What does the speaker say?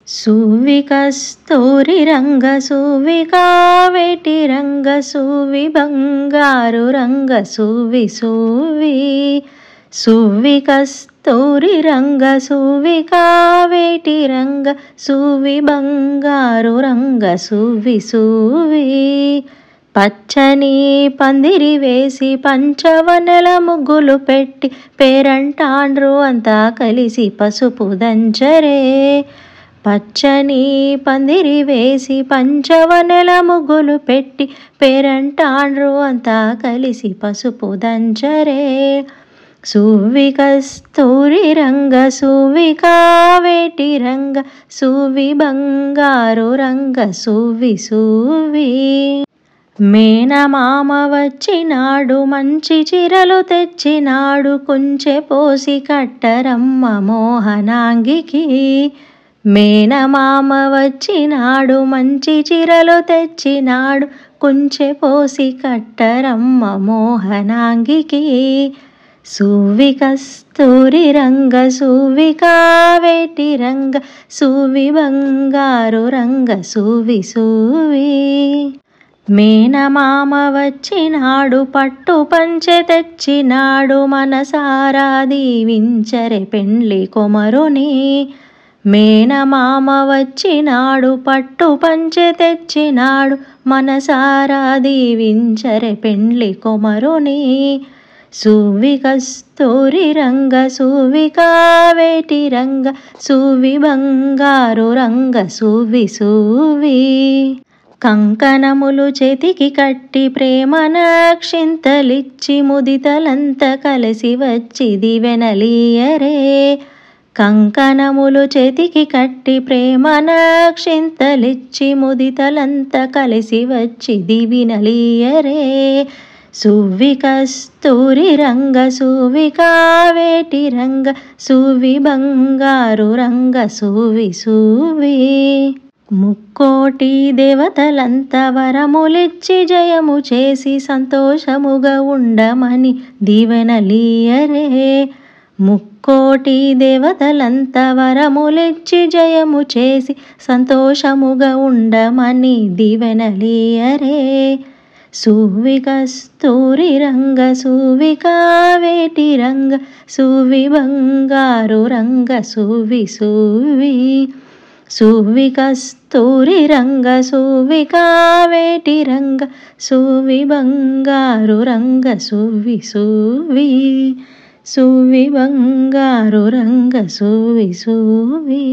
సువి కస్తూరి రంగ సువి కావేటి రంగ సువి బంగారు రంగ సువి సువి సువి కస్తూరి రంగ సువి కావేటి రంగ సువి బంగారు రంగ సువి సువి పచ్చని పందిరి వేసి పంచవనల ముగ్గులు పెట్టి పేరంటాండ్రు అంతా కలిసి పసుపు దంచరే. పచ్చని పందిరి వేసి పంచవనల ముగ్గులు పెట్టి పేరంటాండ్రు అంతా కలిసి పసుపు దంచరే. సువి కస్తూరి రంగ సువి కావేటి రంగ సువి బంగారు రంగ సువి సువి మేనమామ వచ్చినాడు మంచి చీరలు తెచ్చినాడు కుంచె పోసి కట్టరమ్మ మోహనాంగికి. మేనమామ వచ్చినాడు మంచి చీరలు తెచ్చినాడు కుంచె పోసి కట్టరమ్మ మోహనాంగికి. సువి కస్తూరి రంగ సువి కావేటి రంగ సువి బంగారు రంగ సువి సువి మేనమామ వచ్చినాడు పట్టు పంచె తెచ్చినాడు మనసారా దీవించరే పెండ్లి కొమరుని. మేనమామ వచ్చినాడు పట్టు పంచె తెచ్చినాడు మనసారా దీవించరే పెండ్లి కొమరుని. సువి కస్తూరి రంగ సువి కావేటి రంగ సువి బంగారు రంగ సువి సువి కంకణములు చేతికి కట్టి ప్రేమనక్షింతలిచ్చి ముదితలంతా కలిసి వచ్చి దివెనలీయరే. కంకణములు చేతికి కట్టి ప్రేమనక్షింతలిచ్చి ముదితలంతా కలిసి వచ్చి దివినలీయరే. సువి కస్తూరి రంగ సువి కావేటి రంగ సువి బంగారు రంగ సువి సువి ముక్కోటి దేవతలంతా వరములిచ్చి జయము చేసి సంతోషముగా ఉండమని దీవెనలీయరే. ముక్కోటి దేవతలంతా వరములిచ్చి జయము చేసి సంతోషముగా ఉండమని దీవెనలీయరే. సువి కస్తూరి రంగ సువి కావేటి రంగ సువి బంగారు రంగ సువి సువి సువి కస్తూరి రంగ సువి కావేటి రంగ సువి బంగారు రంగ సువి సువి సువి బంగారు రంగ సువి సువి